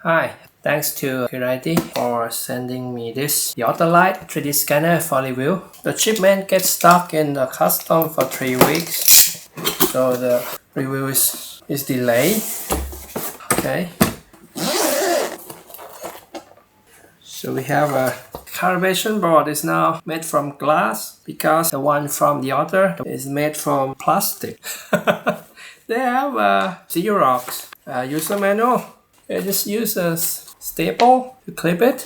Hi, thanks to Creality for sending me this Otter Lite 3D scanner for review. The shipment gets stuck in the custom for 3 weeks, so the review is delayed. Okay. So we have a calibration board is now made from glass because the one from the Otter is made from plastic. They have a Xerox user manual. I just use a staple to clip it,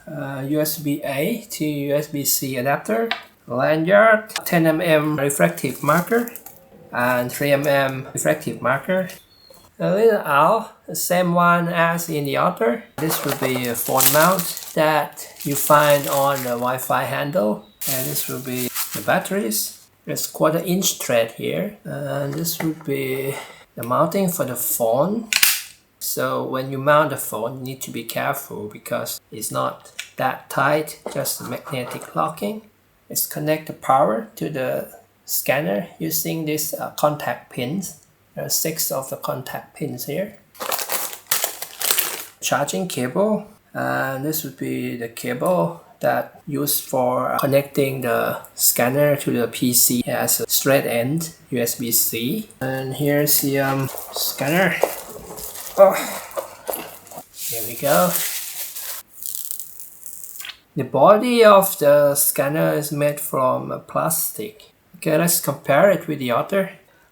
USB-A to USB-C adapter, lanyard, 10mm refractive marker, and 3mm refractive marker. A little owl, the same one as in the Otter. This will be a phone mount that you find on the Wi-Fi handle, and this will be the batteries. There's 1/4 inch thread here, and this will be the mounting for the phone. So when you mount the phone, you need to be careful because it's not that tight, just magnetic locking. Let's connect the power to the scanner using these contact pins. There are 6 of the contact pins here. Charging cable, and this would be the cable that used for connecting the scanner to the PC. It has a straight end, USB-C. And here's the scanner. Oh, here we go. The body of the scanner is made from plastic. Okay, let's compare it with the Otter.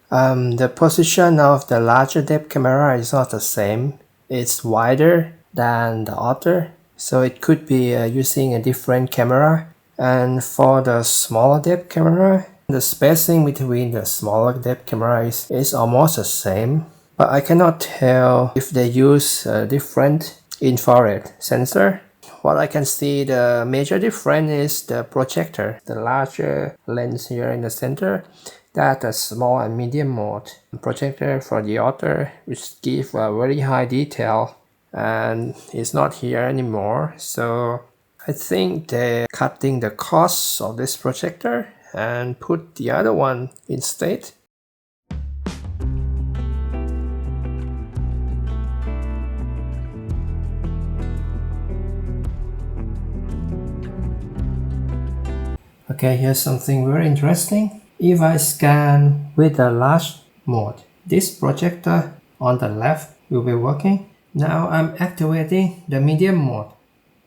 The position of the larger depth camera is not the same. It's wider than the Otter, so it could be using a different camera. And for the smaller depth camera, the spacing between the smaller depth camera is almost the same. But I cannot tell if they use a different infrared sensor. What I can see, the major difference is the projector, the larger lens here in the center. That's a small and medium mode projector for the Otter, which gives a very high detail, and it's not here anymore. So I think they're cutting the costs of this projector and put the other one instead. Okay, here's something very interesting. If I scan with the large mode, this projector on the left will be working. Now I'm activating the medium mode,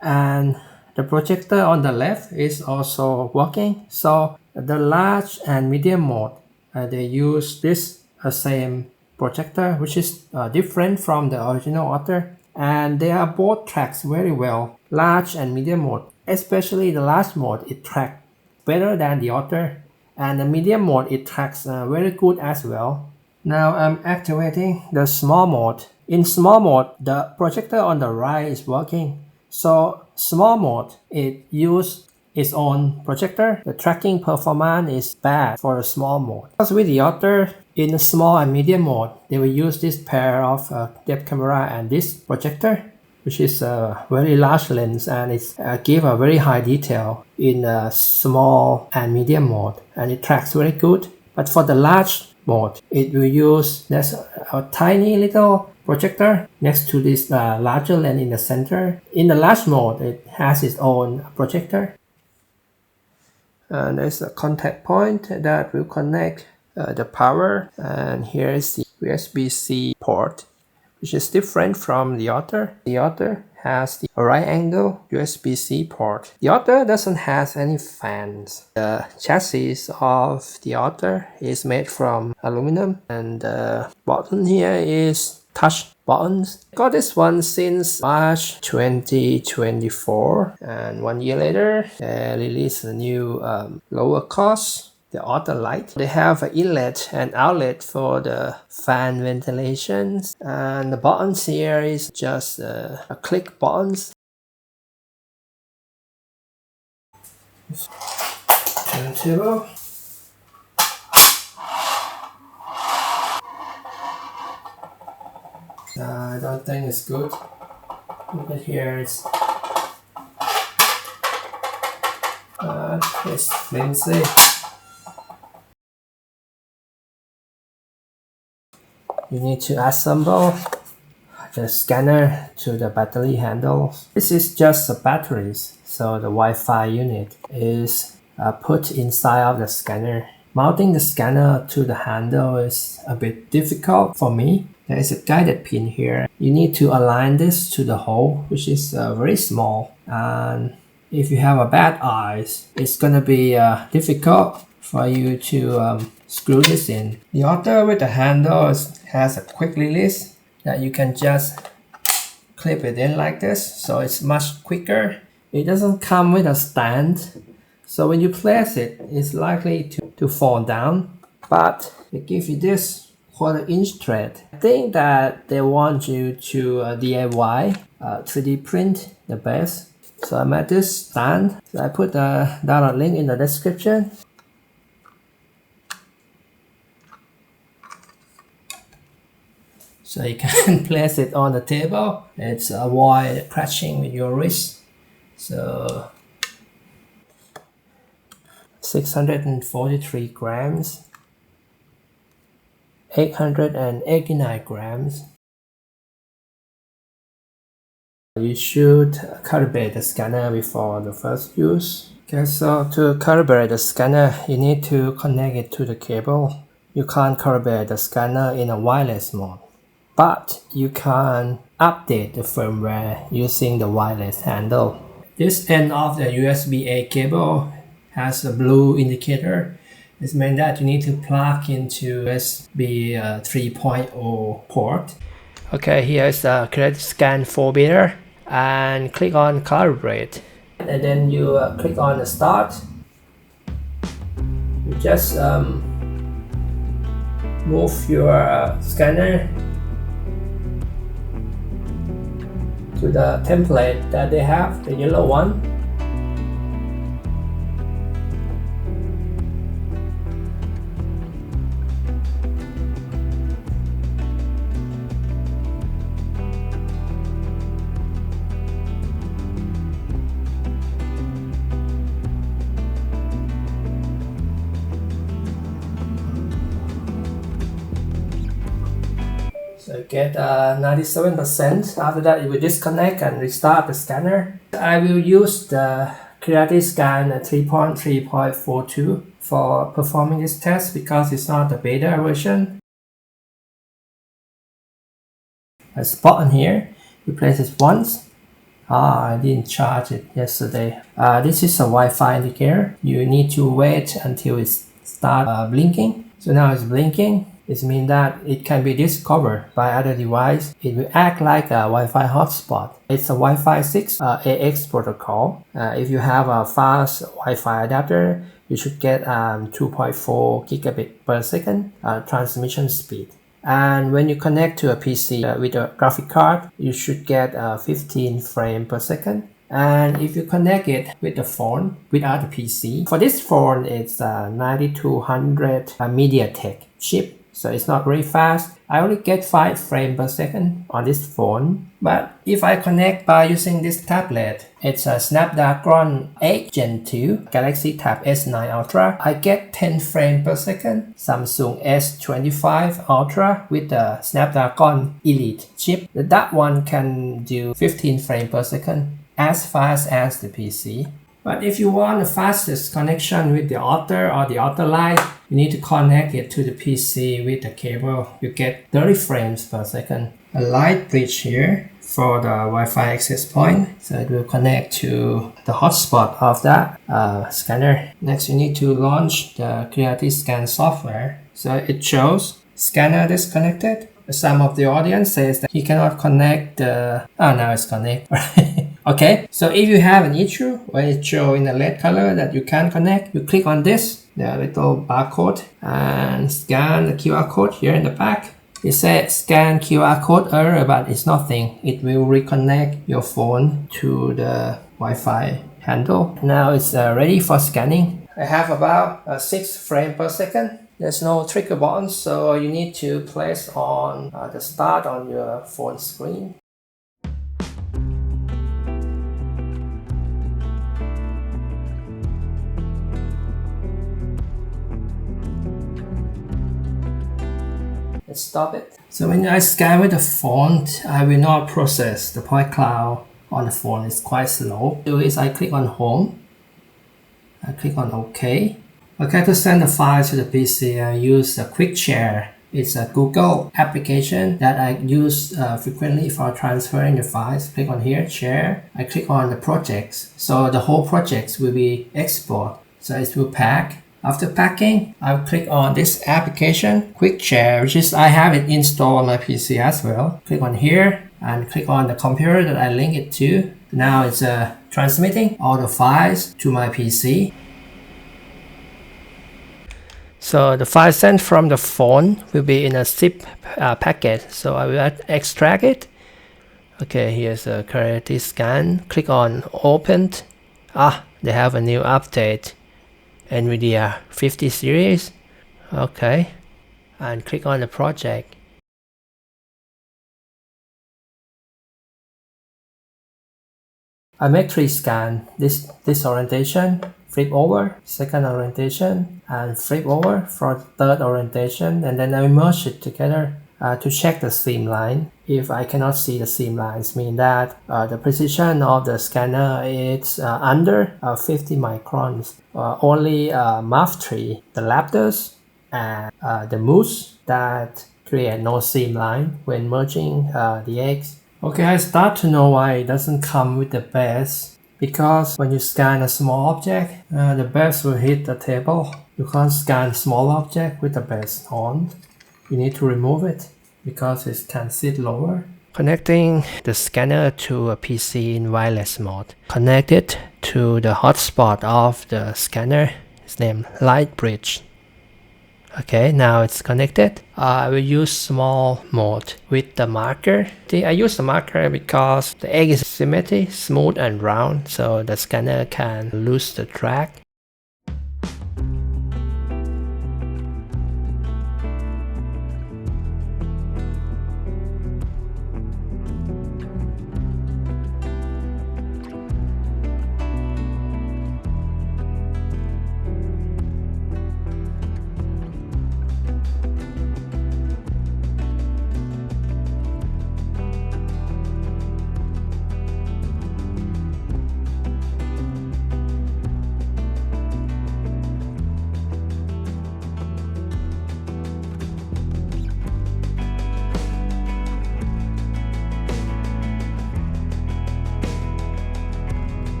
and the projector on the left is also working. So the large and medium mode, they use this same projector, which is different from the original Otter, and they are both tracks very well. Large and medium mode, especially the large mode, it tracks better than the Otter, and the medium mode it tracks very good as well. Now I'm activating the small mode. In small mode, the projector on the right is working. So small mode, it uses its own projector. The tracking performance is bad for the small mode. As with the Otter, in the small and medium mode, they will use this pair of depth camera and this projector, which is a very large lens, and it gives a very high detail in small and medium mode, and it tracks very good. But for the large mode, it will use a tiny little projector next to this larger lens in the center. In the large mode, it has its own projector. And there's a contact point that will connect the power, and here is the USB-C port, which is different from the Otter. The Otter has the right angle USB-C port. The Otter doesn't have any fans. The chassis of the Otter is made from aluminum, and the button here is touch buttons. I got this one since March 2024, and 1 year later they released a new lower cost, the Otter Lite. They have an inlet and outlet for the fan ventilations, and the buttons here is just a click buttons. Turntable. I don't think it's good. Look at here, it's flimsy. You need to assemble the scanner to the battery handles. This is just the batteries, so the Wi-Fi unit is put inside of the scanner. Mounting the scanner to the handle is a bit difficult for me. There is a guided pin here. You need to align this to the hole, which is very small. And if you have a bad eyes, it's gonna be difficult for you to screw this in. The Otter with the handle has a quick release that you can just clip it in like this, so it's much quicker. It doesn't come with a stand, so when you place it, it's likely to fall down, but they give you this 1/4" thread. I think that they want you to DIY 3D print the base. So I made this stand. So I put the download link in the description. So you can place it on the table. It's avoid crashing with your wrist. So 643 grams, 889 grams. You should calibrate the scanner before the first use. Okay, so to calibrate the scanner, you need to connect it to the cable. You can't calibrate the scanner in a wireless mode, but you can update the firmware using the wireless handle. This end of the USB-A cable has a blue indicator. This means that you need to plug into USB 3.0 port. Okay, here's the Creality Scan 4-biter, and click on Calibrate. And then you click on the Start. You just move your scanner to the template that they have, the yellow one. So get 97%. After that, you will disconnect and restart the scanner. I will use the Creality Scan 3.3.42 for performing this test because it's not the beta version. A spot on here, you place it once. I didn't charge it yesterday. This is a Wi-Fi indicator. You need to wait until it starts blinking. So now it's blinking. It means that it can be discovered by other device. It will act like a Wi-Fi hotspot. It's a Wi-Fi 6 AX protocol. If you have a fast Wi-Fi adapter, you should get 2.4 gigabit per second transmission speed. And when you connect to a PC with a graphic card, you should get 15 frames per second. And if you connect it with the phone without the PC, for this phone it's 9200 MediaTek chip. So it's not very fast. I only get 5 frames per second on this phone. But if I connect by using this tablet, it's a Snapdragon 8 Gen 2 Galaxy Tab S9 Ultra. I get 10 frames per second. Samsung S25 Ultra with the Snapdragon Elite chip. That one can do 15 frames per second, as fast as the PC. But if you want the fastest connection with the Otter or the Otter Lite, you need to connect it to the PC with the cable. You get 30 frames per second. A light bridge here for the Wi-Fi access point. So it will connect to the hotspot of that scanner. Next, you need to launch the Creality Scan software. So it shows scanner disconnected. Some of the audience says that he cannot connect the... now it's connected. Okay, so if you have an issue where it shows in the red color that you can't connect, you click on this, the little barcode, and scan the QR code here in the back. It says scan QR code error, but it's nothing. It will reconnect your phone to the Wi-Fi handle. Now it's ready for scanning. I have about 6 frames per second. There's no trigger button, so you need to place on the start on your phone screen. Let's stop it. So when I scan with the phone, I will not process the point cloud on the phone. It's quite slow. Do is I click on home. I click on OK. Okay, to send the file to the PC, I use the Quick Share. It's a Google application that I use frequently for transferring the files. Click on here, share. I click on the projects. So the whole projects will be export. So it will pack. After packing, I'll click on this application, Quick Share, which is I have it installed on my PC as well. Click on here and click on the computer that I link it to. Now it's transmitting all the files to my PC. So the file sent from the phone will be in a zip packet. So I will extract it. Okay, here's a Creality Scan. Click on Open. They have a new update. NVIDIA 50 series. Okay, and click on the project. I make 3 scans. This orientation, flip over, second orientation, and flip over for third orientation, and then I merge it together to check the seam line. If I cannot see the seam lines, mean that the precision of the scanner is under 50 microns. Only MAF3, the laptors, and the mousse that create no seam line when merging the eggs. Okay, I start to know why it doesn't come with the base. Because when you scan a small object, the base will hit the table. You can't scan small object with the base on. You need to remove it because it can sit lower. Connecting the scanner to a PC in wireless mode. Connect it to the hotspot of the scanner. It's named Light Bridge. Okay, now it's connected. I will use small mode with the marker. I use the marker because the egg is symmetric, smooth and round, so the scanner can lose the track.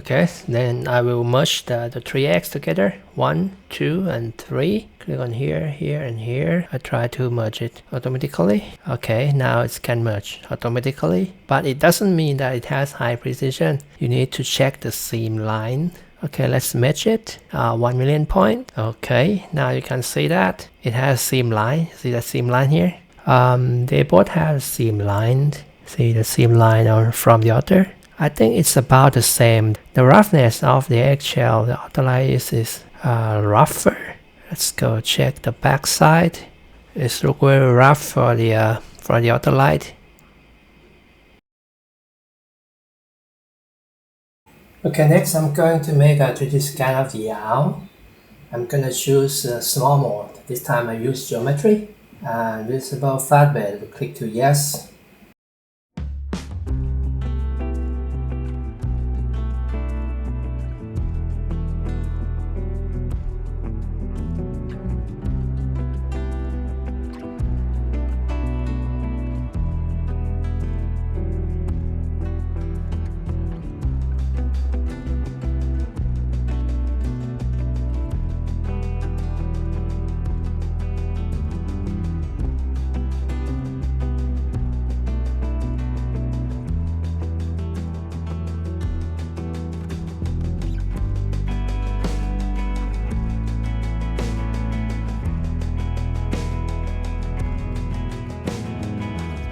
Okay, then I will merge the 3 eggs together. 1, 2, and 3. Click on here, here, and here. I try to merge it automatically. Okay, now it can merge automatically. But it doesn't mean that it has high precision. You need to check the seam line. Okay, let's match it. 1 million point. Okay, now you can see that it has seam line. See the seam line here? They both have seam line. See the seam line from the other. I think it's about the same. The roughness of the eggshell, the Otter Lite is rougher. Let's go check the back side. It's look very rough for the Otter Lite. Okay, next I'm going to make a 3D scan of the owl. I'm gonna choose small mode. This time I use geometry and visible flatbed. We click to yes.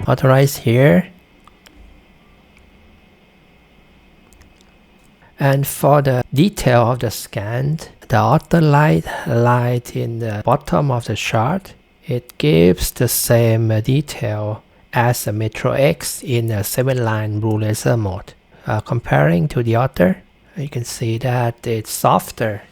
Authorize here. And for the detail of the scan, the Otter Lite in the bottom of the chart, it gives the same detail as the Metro X in a 7-line blue laser mode. Comparing to the Otter, you can see that it's softer.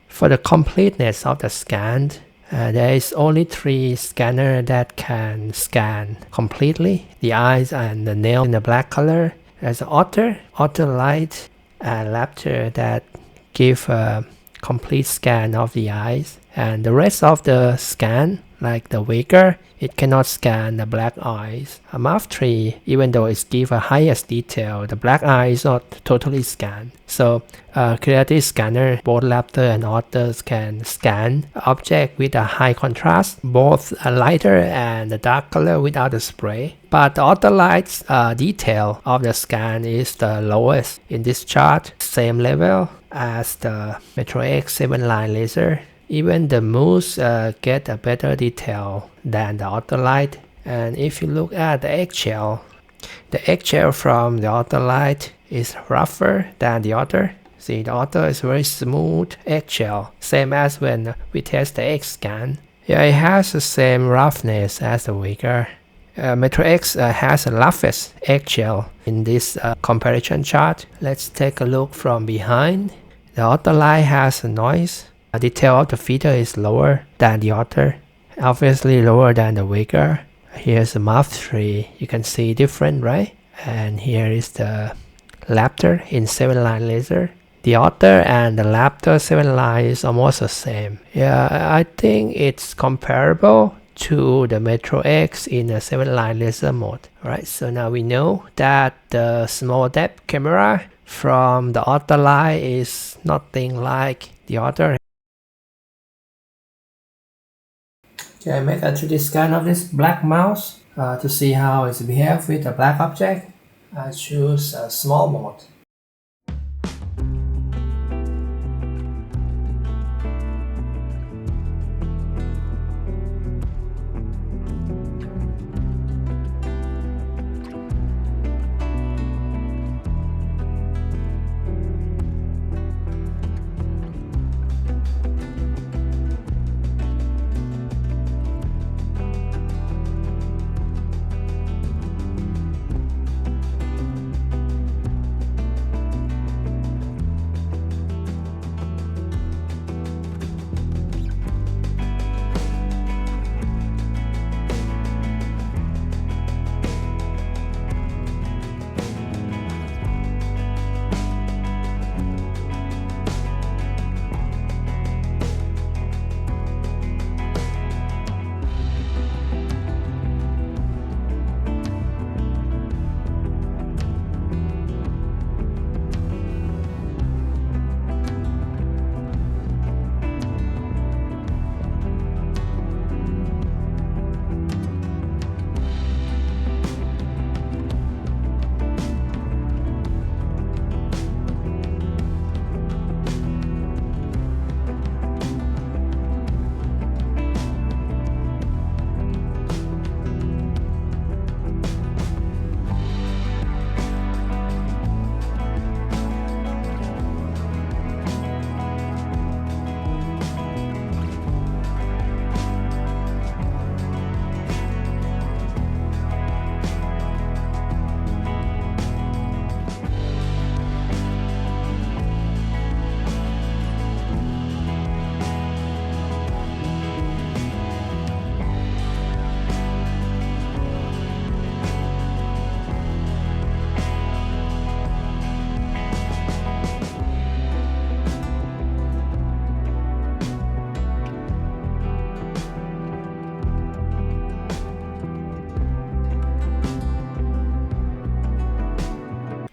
For the completeness of the scan, there is only 3 scanners that can scan completely the eyes and the nail in the black color. There's Otter Lite, and Raptor that give a complete scan of the eyes, and the rest of the scan, like the Waker, it cannot scan the black eyes. A Mark 3, even though it gives a highest detail, the black eye is not totally scanned. So Creality Scanner, both Raptor and Otters can scan object with a high contrast, both a lighter and a dark color without the spray. But the Otter Lite's detail of the scan is the lowest in this chart, same level as the Metro X 7-line laser. Even the moose get a better detail than the Otter Lite. And if you look at the eggshell from the Otter Lite is rougher than the Otter. See, the Otter is very smooth eggshell, same as when we test the X scan. Yeah, it has the same roughness as the Waker. Metro X has the roughest eggshell in this comparison chart. Let's take a look from behind. The Otter Lite has a noise. The detail of the feeder is lower than the Otter, obviously lower than the Waker. Here's the Mark 3, you can see different, right? And here is the Raptor in 7-line laser. The Otter and the Raptor 7-line is almost the same. Yeah, I think it's comparable to the Metro X in a 7-line laser mode. Alright, so now we know that the small depth camera from the Otter Lite is nothing like the Otter. Okay, I make a 3D scan of this black mouse to see how it behaves with a black object. I choose a small mode.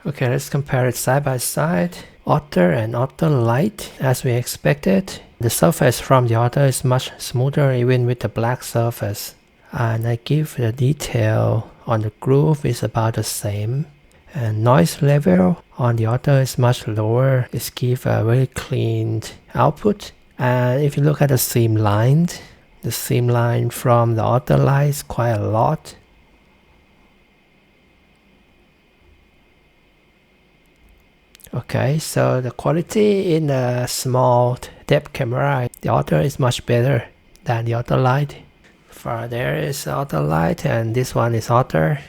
Okay, let's compare it side by side. Otter and Otter Lite, as we expected. The surface from the Otter is much smoother even with the black surface. And I give the detail on the groove is about the same. And noise level on the Otter is much lower. It gives a very clean output. And if you look at the seam line from the Otter Lite is quite a lot. Okay, so the quality in a small depth camera, the Otter is much better than the Otter Lite. For there is Otter Lite and this one is Otter.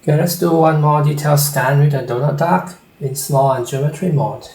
Okay, let's do one more detail scan with the donut duck in small and geometry mode.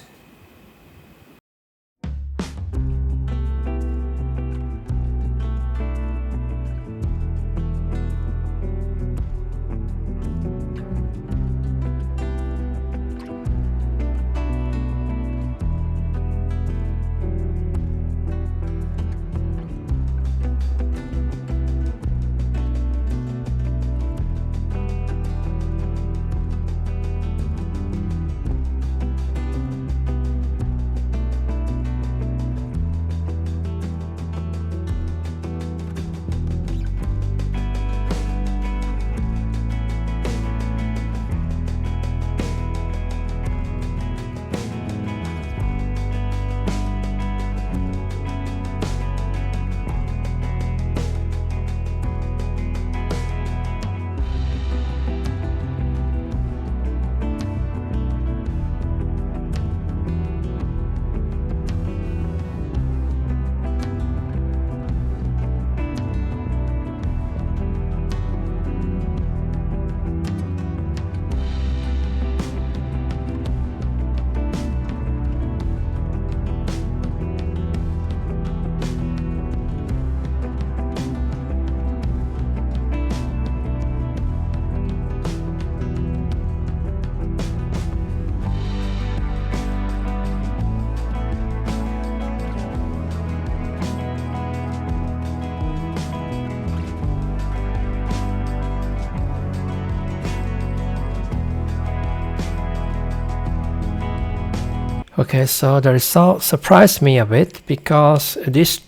Okay, so the result surprised me a bit because this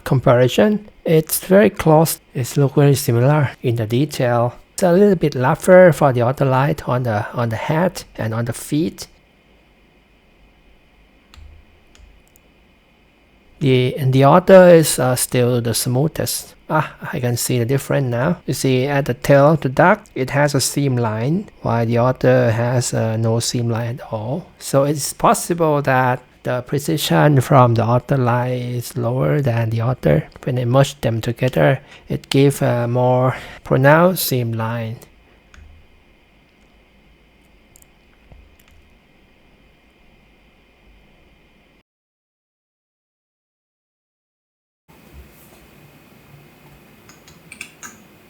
comparison, it's very close. It looks very similar in the detail. It's a little bit rougher for the Otter Lite on the head and on the feet. The Otter is still the smoothest. I can see the difference now. You see at the tail of the duck, it has a seam line, while the Otter has no seam line at all. So it's possible that the precision from the Otter Lite is lower than the Otter. When I merge them together, it gives a more pronounced seam line.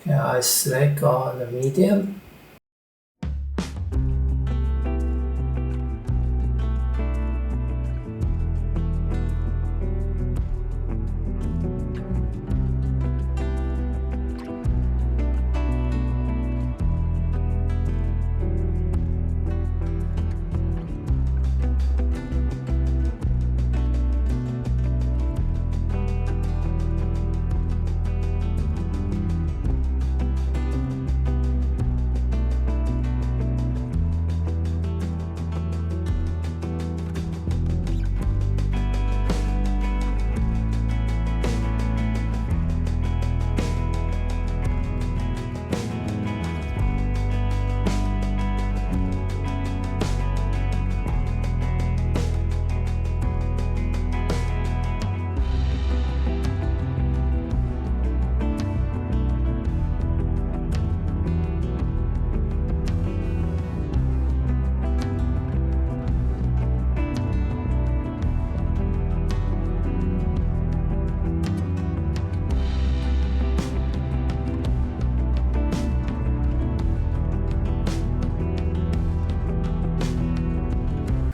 Okay, I select on the medium.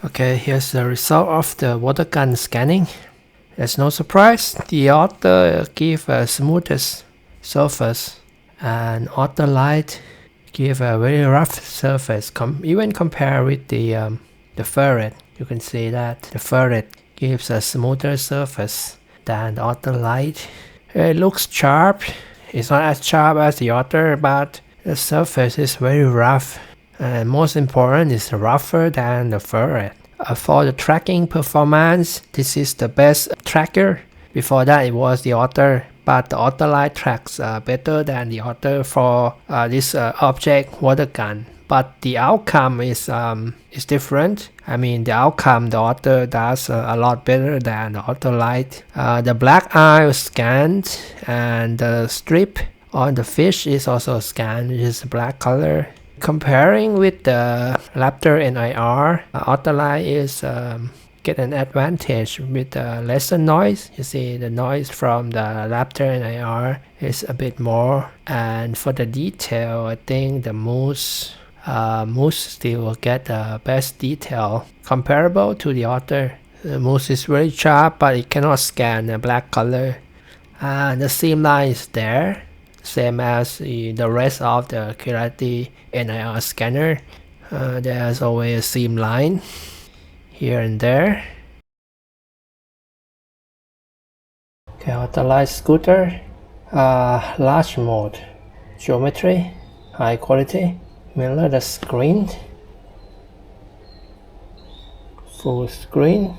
Okay, here's the result of the water gun scanning. There's no surprise, the Otter gives a smoothest surface and Otter Lite give a very rough surface. Even compared with the ferret, you can see that the ferret gives a smoother surface than the Otter Lite. It looks sharp. It's not as sharp as the Otter, but the surface is very rough. And most important, it's rougher than the ferret. For the tracking performance, this is the best tracker. Before that, it was the Otter, but the Otter Lite tracks better than the Otter for this object water gun. But the outcome is different. I mean, the outcome, the Otter does a lot better than the Otter Lite. The black eye was scanned, and the strip on the fish is also scanned, which is black color. Comparing with the Raptor NIR, Otter Lite is get an advantage with lesser noise. You see, the noise from the Raptor NIR is a bit more, and for the detail, I think the Moose still will get the best detail comparable to the Otter. The Moose is very sharp, but it cannot scan a black color. The seam line is there, same as the rest of the Creality NIR scanner. There's always a seam line here and there. Okay, Otter Lite scooter, large mode, geometry, high quality, mirror the screen, full screen.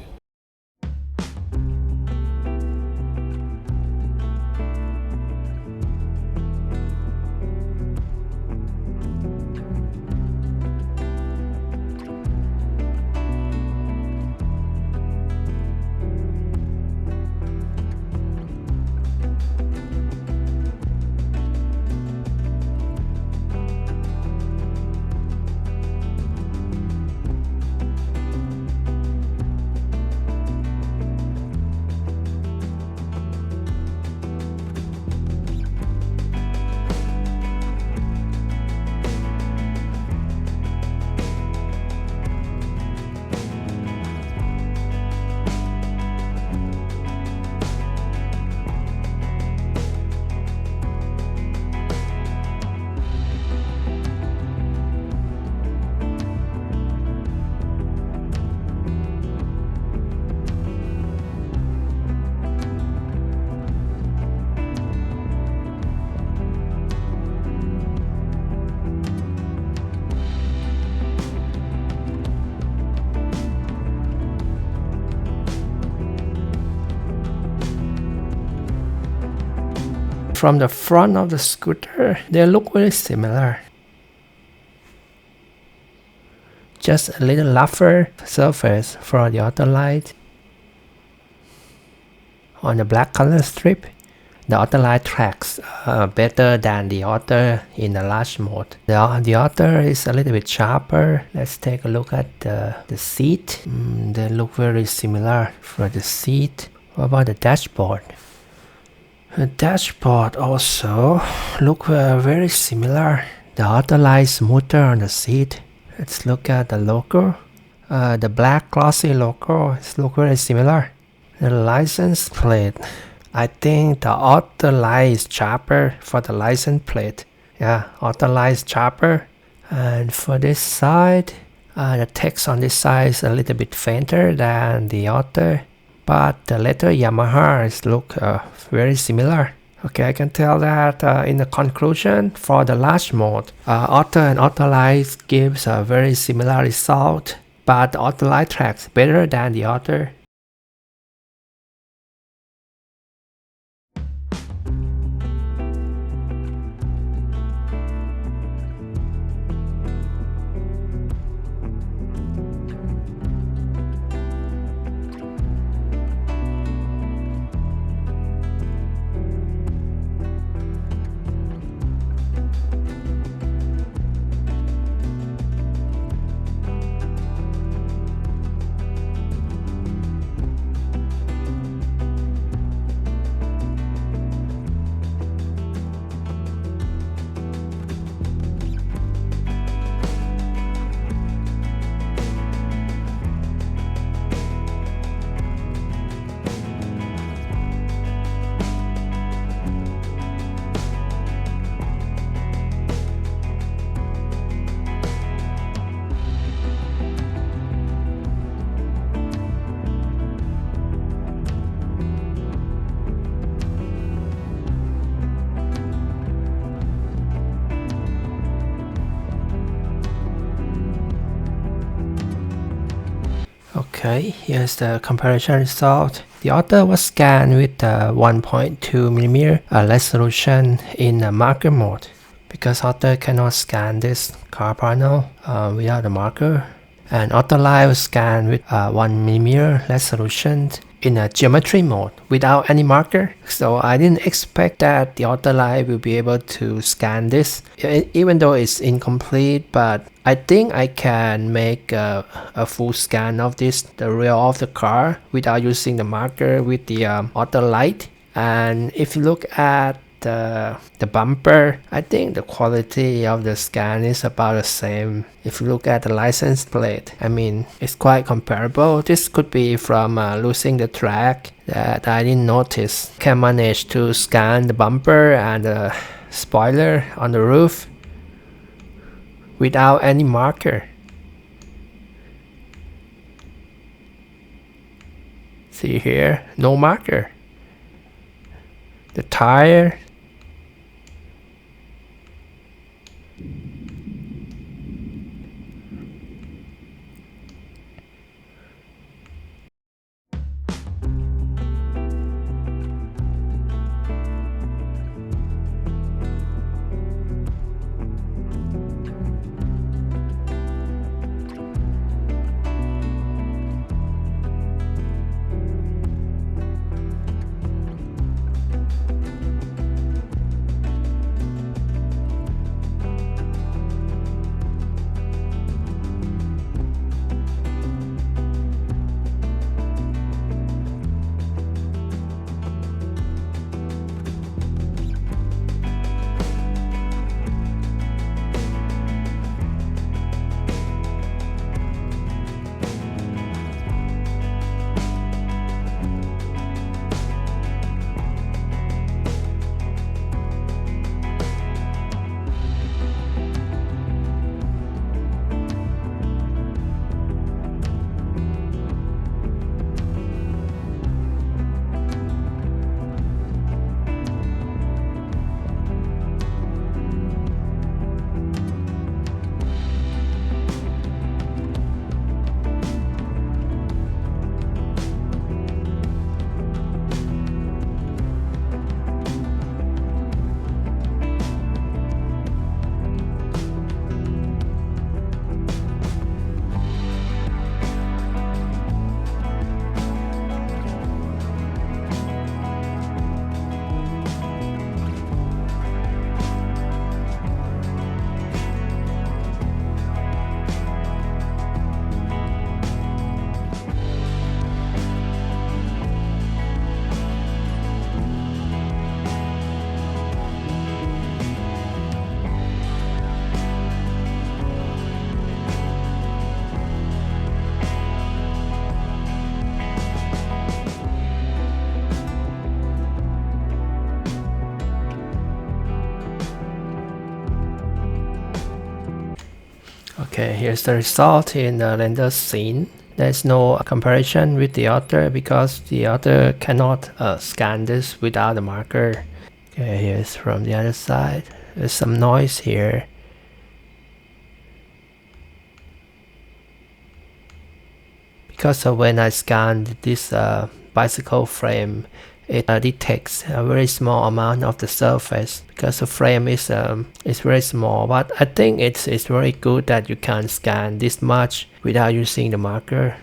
From the front of the scooter, they look very similar. Just a little rougher surface for the Otter Lite. On the black color strip, the Otter Lite tracks better than the Otter in the large mode. The Otter is a little bit sharper. Let's take a look at the seat. They look very similar for the seat. What about the dashboard? The dashboard also look very similar. The Otter Lite is smoother on the seat. Let's look at the logo. The black glossy logo look very similar. The license plate. I think the Otter Lite is sharper for the license plate. Yeah, Otter Lite is sharper. And for this side, the text on this side is a little bit fainter than the Otter. But the letter Yamaha look very similar. Okay, I can tell that in the conclusion, for the large mode, Otter and Otter Lite gives a very similar result, but the Otter Lite tracks better than the Otter. Okay, here's the comparison result. The Otter was scanned with 1.2mm resolution in marker mode. Because Otter cannot scan this car panel without a marker, and Otter Lite was scanned with 1mm resolution in a geometry mode without any marker. So I didn't expect that the Otter Lite will be able to scan this, even though it's incomplete, but I think I can make a full scan of this, the rear of the car, without using the marker with the Otter Lite. And if you look at the bumper, I think the quality of the scan is about the same. If you look at the license plate, I mean, it's quite comparable. This could be from losing the track that I didn't notice. Can manage to scan the bumper and the spoiler on the roof without any marker. See here, no marker. The tire, okay, here's the result in the render scene. There's no comparison with the Otter because the Otter cannot scan this without a marker. Okay, here's from the other side. There's some noise here. Because when I scanned this bicycle frame, it detects a very small amount of the surface because the frame is very small. But I think it's very good that you can scan this much without using the marker.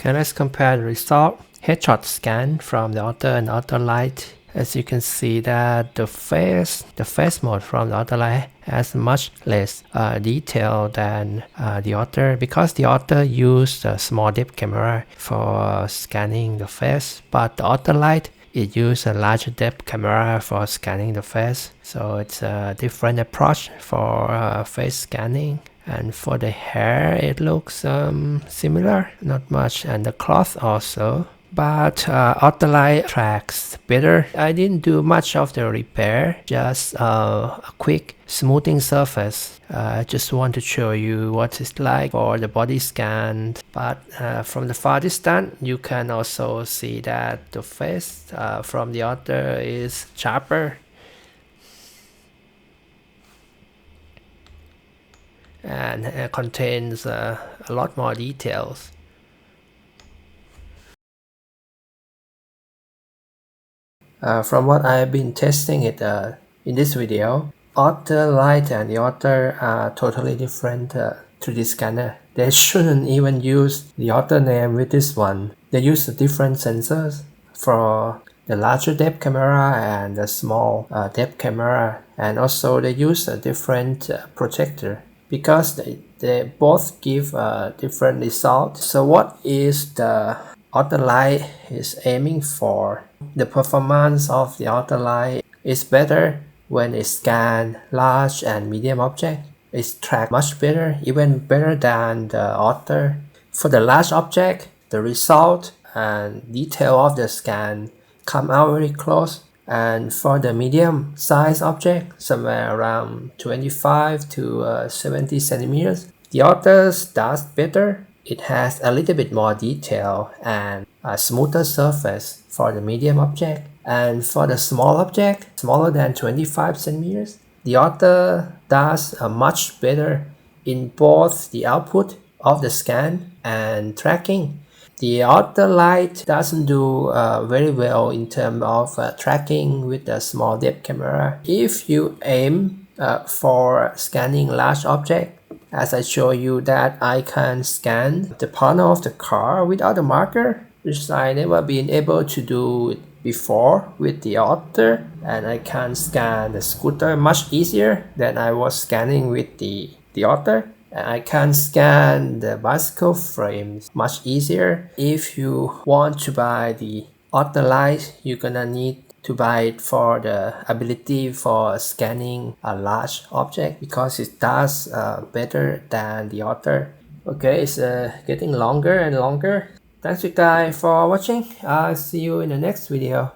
Okay, let's compare the result. Headshot scan from the Otter and Otter Lite. As you can see that the face mode from the Otter Lite has much less detail than the Otter, because the Otter used a small depth camera for scanning the face, but the Otter Lite it uses a larger depth camera for scanning the face. So it's a different approach for face scanning. And for the hair, it looks similar, not much, and the cloth also. But Otter Lite tracks better. I didn't do much of the repair, just a quick smoothing surface. I just want to show you what it's like for the body scan. But from the far distance, you can also see that the face from the Otter is sharper and contains a lot more details. From what I've been testing it in this video, Otter Lite and the Otter are totally different 3D scanner. They shouldn't even use the Otter name with this one. They use different sensors for the larger depth camera and the small depth camera, and also they use a different projector, because they both give a different result. So what is the Otter Lite is aiming for? The performance of the Otter Lite is better when it scans large and medium objects. It tracks much better, even better than the Otter. For the large object, the result and detail of the scan come out very close. And for the medium size object, somewhere around 25 to 70 centimeters, the Otter does better. It has a little bit more detail and a smoother surface for the medium object. And for the small object, smaller than 25 centimeters, the Otter does much better in both the output of the scan and tracking. The Otter Lite doesn't do very well in terms of tracking with the small depth camera. If you aim for scanning large object, as I show you that I can scan the panel of the car without a marker, which I never been able to do before with the Otter, and I can scan the scooter much easier than I was scanning with the Otter. And I can scan the bicycle frames much easier. If you want to buy the Otter Lite, you're gonna need to buy it for the ability for scanning a large object, because it does better than the Otter. Okay, it's getting longer and longer. Thanks you guys for watching. I'll see you in the next video.